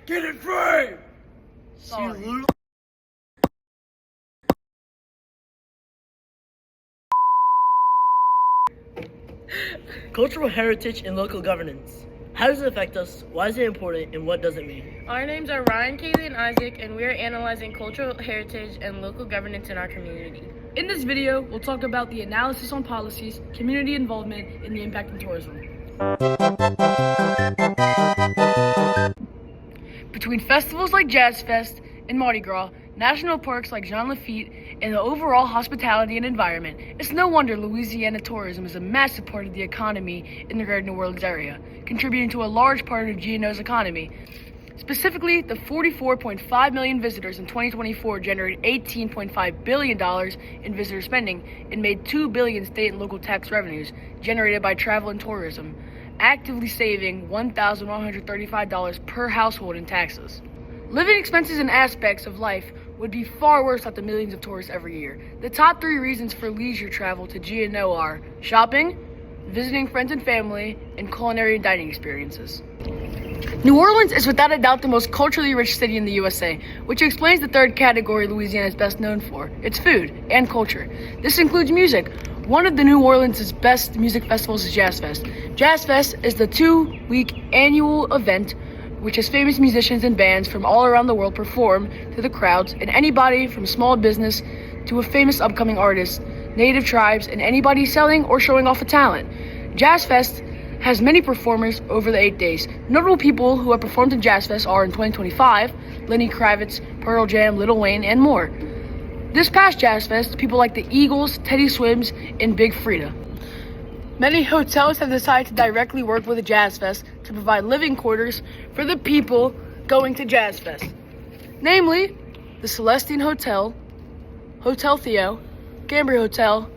Get it free! Sorry. Cultural heritage and local governance. How does it affect us? Why is it important? And what does it mean? Our names are Ryan, Kaylee, and Isaac, and we are analyzing cultural heritage and local governance in our community. In this video, we'll talk about the analysis on policies, community involvement, and the impact on tourism. Between festivals like Jazz Fest and Mardi Gras, national parks like Jean Lafitte, and the overall hospitality and environment, it's no wonder Louisiana tourism is a massive part of the economy in the Greater New Orleans area, contributing to a large part of GNO's economy. Specifically, the 44.5 million visitors in 2024 generated $18.5 billion in visitor spending and made $2 billion state and local tax revenues generated by travel and tourism, actively saving $1,135 per household in taxes. Living expenses and aspects of life would be far worse without the millions of tourists every year. The top 3 reasons for leisure travel to GNO are shopping, visiting friends and family, and culinary and dining experiences. New Orleans is without a doubt the most culturally rich city in the USA, which explains the third category Louisiana is best known for, its food and culture. This includes music. One of the New Orleans' best music festivals is Jazz Fest. Jazz Fest is the 2-week annual event which has famous musicians and bands from all around the world perform to the crowds, and anybody from small business to a famous upcoming artist, native tribes, and anybody selling or showing off a talent. Jazz Fest has many performers over the 8 days. Notable people who have performed at Jazz Fest are in 2025, Lenny Kravitz, Pearl Jam, Lil Wayne, and more. This past Jazz Fest, people like the Eagles, Teddy Swims, and Big Frida. Many hotels have decided to directly work with the Jazz Fest to provide living quarters for the people going to Jazz Fest. Namely, the Celestine Hotel, Hotel Theo, Cambria Hotel,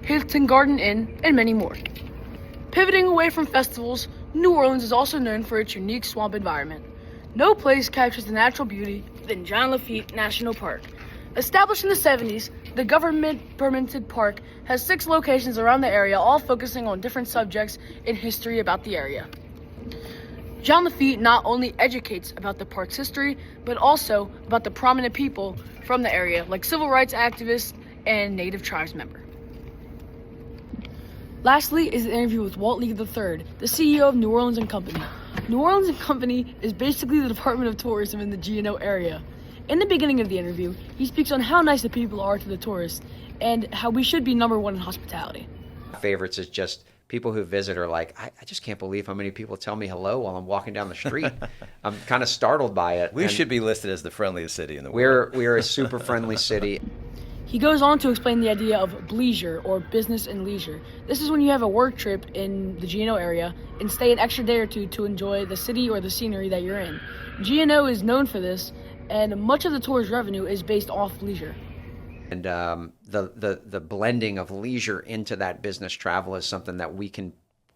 Hilton Garden Inn, and many more. Pivoting away from festivals, New Orleans is also known for its unique swamp environment. No place captures the natural beauty than Jean Lafitte National Park. Established in the 70s, the government-permitted park has 6 locations around the area, all focusing on different subjects in history about the area. Jean Lafitte not only educates about the park's history, but also about the prominent people from the area, like civil rights activists and native tribes members. Lastly is an interview with Walt Lee III, the CEO of New Orleans & Company. New Orleans & Company is basically the Department of Tourism in the GNO area. In the beginning of the interview, he speaks on how nice the people are to the tourists and how we should be number 1 in hospitality. Favorites is just people who visit are like, I just can't believe how many people tell me hello while I'm walking down the street. I'm kind of startled by it. We should be listed as the friendliest city in the world. We're a super friendly city. He goes on to explain the idea of bleisure, or business and leisure. This is when you have a work trip in the GNO area and stay an extra day or two to enjoy the city or the scenery that you're in. GNO is known for this, and much of the tour's revenue is based off leisure. And the blending of leisure into that business travel is something that we can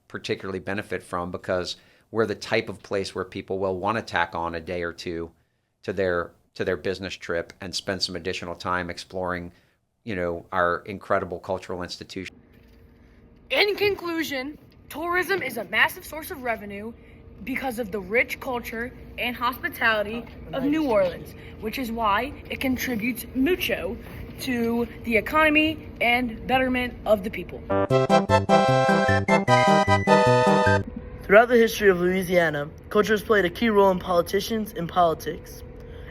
particularly benefit from, because we're the type of place where people will want to tack on a day or two to their business trip and spend some additional time exploring, our incredible cultural institution. In conclusion, tourism is a massive source of revenue because of the rich culture and hospitality of New Orleans, which is why it contributes mucho to the economy and betterment of the people. Throughout the history of Louisiana, culture has played a key role in politicians and politics.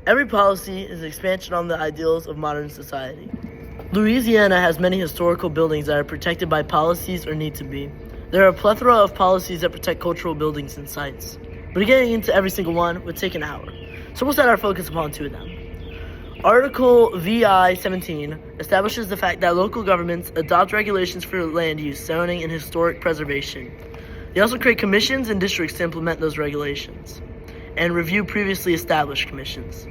Every policy is an expansion on the ideals of modern society. Louisiana has many historical buildings that are protected by policies or need to be. There are a plethora of policies that protect cultural buildings and sites, but getting into every single one would take an hour, so we'll set our focus upon 2 of them. Article VI 17 establishes the fact that local governments adopt regulations for land use, zoning, and historic preservation. They also create commissions and districts to implement those regulations, and review previously established commissions.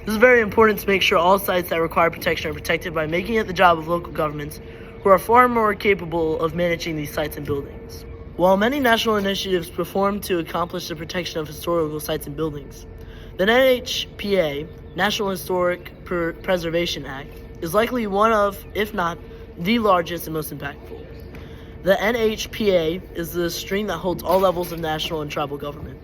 This is very important to make sure all sites that require protection are protected by making it the job of local governments, who are far more capable of managing these sites and buildings. While many national initiatives perform to accomplish the protection of historical sites and buildings, the NHPA, National Historic Preservation Act, is likely one of, if not, the largest and most impactful. The NHPA is the string that holds all levels of national and tribal government.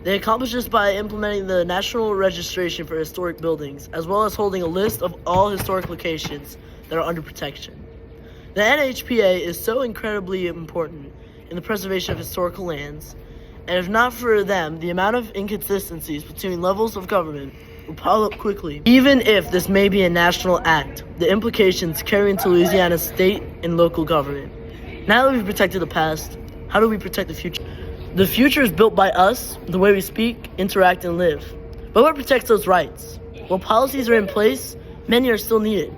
They accomplish this by implementing the National Registration for Historic Buildings, as well as holding a list of all historic locations that are under protection. The NHPA is so incredibly important in the preservation of historical lands, and if not for them, the amount of inconsistencies between levels of government will pile up quickly. Even if this may be a national act, the implications carry into Louisiana's state and local government. Now that we've protected the past, how do we protect the future? The future is built by us, the way we speak, interact, and live. But what protects those rights? While policies are in place, many are still needed.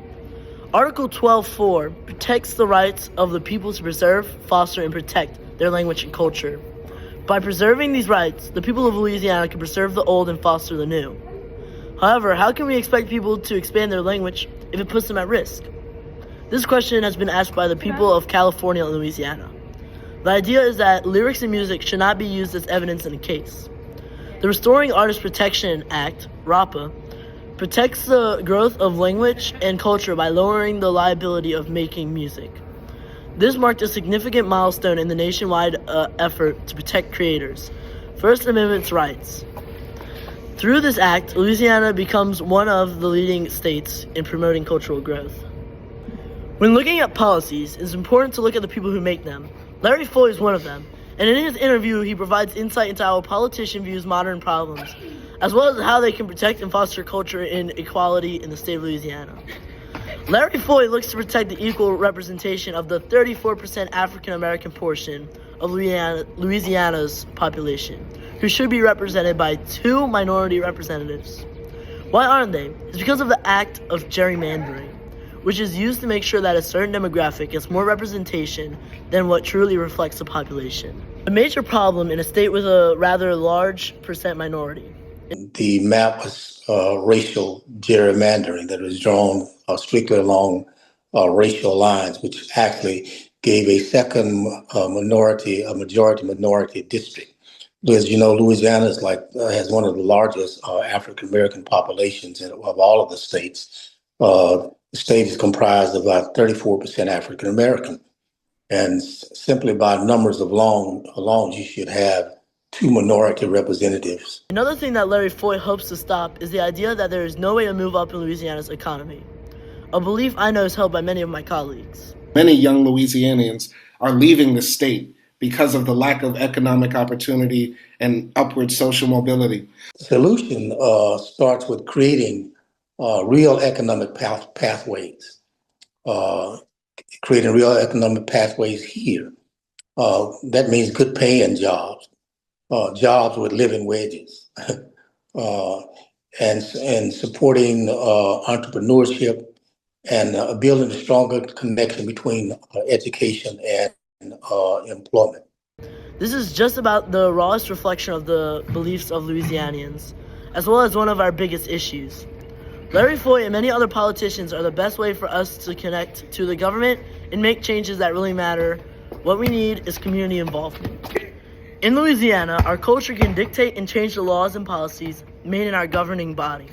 Article 12.4 protects the rights of the people to preserve, foster, and protect their language and culture. By preserving these rights, the people of Louisiana can preserve the old and foster the new. However, how can we expect people to expand their language if it puts them at risk? This question has been asked by the people of California and Louisiana. The idea is that lyrics and music should not be used as evidence in a case. The Restoring Artist Protection Act, RAPA, protects the growth of language and culture by lowering the liability of making music. This marked a significant milestone in the nationwide effort to protect creators' First Amendment rights. Through this act, Louisiana becomes one of the leading states in promoting cultural growth. When looking at policies, it's important to look at the people who make them. Larry Foy is one of them, and in his interview, he provides insight into how a politician views modern problems, as well as how they can protect and foster culture and equality in the state of Louisiana. Larry Foy looks to protect the equal representation of the 34% African American portion of Louisiana's population, who should be represented by 2 minority representatives. Why aren't they? It's because of the act of gerrymandering, which is used to make sure that a certain demographic gets more representation than what truly reflects the population. A major problem in a state with a rather large percent minority. The map was racial gerrymandering that was drawn strictly along racial lines, which actually gave a second majority minority district. As you know, Louisiana is has one of the largest African American populations of all of the states. The state is comprised of about 34% African American, and simply by numbers alone, you should have 2 minority representatives. Another thing that Larry Foy hopes to stop is the idea that there is no way to move up in Louisiana's economy, a belief I know is held by many of my colleagues. Many young Louisianians are leaving the state because of the lack of economic opportunity and upward social mobility. The solution starts with creating real economic pathways, creating real economic pathways here. That means good paying jobs. Jobs with living wages, and supporting entrepreneurship and building a stronger connection between education and employment. This is just about the rawest reflection of the beliefs of Louisianians, as well as one of our biggest issues. Larry Foy and many other politicians are the best way for us to connect to the government and make changes that really matter. What we need is community involvement. In Louisiana, our culture can dictate and change the laws and policies made in our governing body.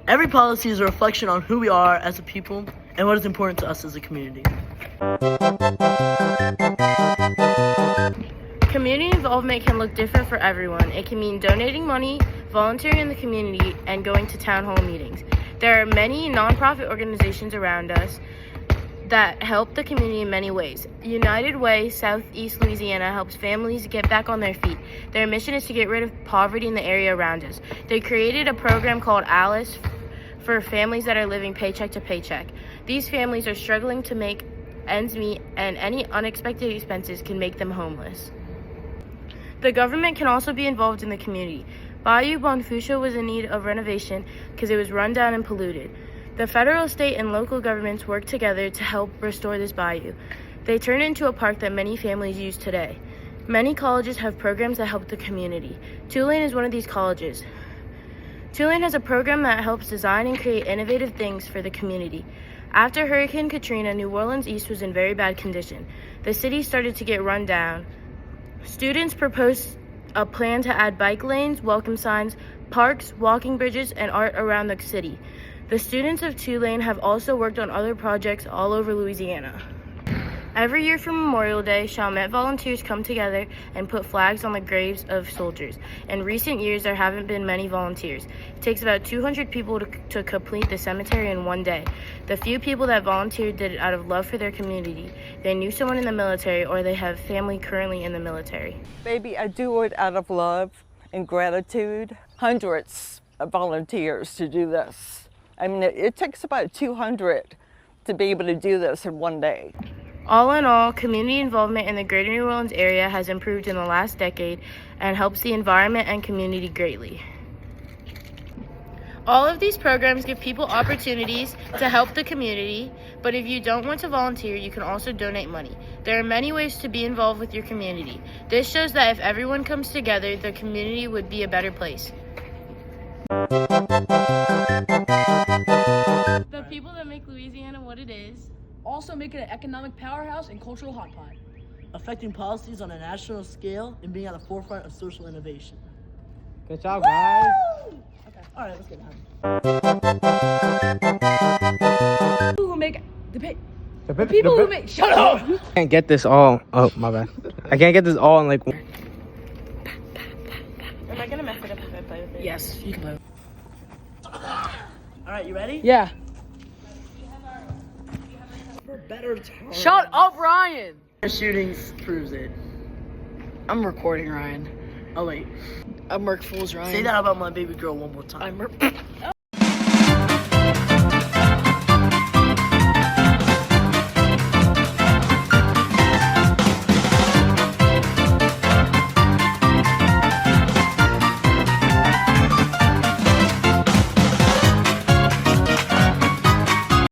Every policy is a reflection on who we are as a people and what is important to us as a community. Community involvement can look different for everyone. It can mean donating money, volunteering in the community, and going to town hall meetings. There are many nonprofit organizations around us that help the community in many ways. United Way Southeast Louisiana helps families get back on their feet. Their mission is to get rid of poverty in the area around us. They created a program called Alice for families that are living paycheck to paycheck. These families are struggling to make ends meet, and any unexpected expenses can make them homeless. The government can also be involved in the community. Bayou Bonfouche was in need of renovation because it was run down and polluted. The federal, state, and local governments work together to help restore this bayou. They turn it into a park that many families use today. Many colleges have programs that help the community. Tulane is one of these colleges. Tulane has a program that helps design and create innovative things for the community. After Hurricane Katrina, New Orleans East was in very bad condition. The city started to get run down. Students proposed a plan to add bike lanes, welcome signs, parks, walking bridges, and art around the city. The students of Tulane have also worked on other projects all over Louisiana. Every year for Memorial Day, Chalmette volunteers come together and put flags on the graves of soldiers. In recent years, there haven't been many volunteers. It takes about 200 people to complete the cemetery in one day. The few people that volunteered did it out of love for their community. They knew someone in the military or they have family currently in the military. Baby, I do it out of love and gratitude. Hundreds of volunteers to do this. I mean, it takes about 200 to be able to do this in one day. All in all, community involvement in the Greater New Orleans area has improved in the last decade and helps the environment and community greatly. All of these programs give people opportunities to help the community, but if you don't want to volunteer, you can also donate money. There are many ways to be involved with your community. This shows that if everyone comes together, the community would be a better place. The people that make Louisiana what it is Also make it an economic powerhouse and cultural hotpot. Affecting policies on a national scale and being at the forefront of social innovation. Good job, guys. Okay, all right, let's get down. People who make the people who make shut up. I can't get this all. Oh, my bad. I can't get this all in like. Am I gonna mess it up if I play with it? Yes, you can play. All right, you ready? Yeah. For better time. Shut up, Ryan. Shootings proves it. I'm recording, Ryan. Oh wait, I'm Merc Fools, Ryan. say that about my baby girl one more time. I'm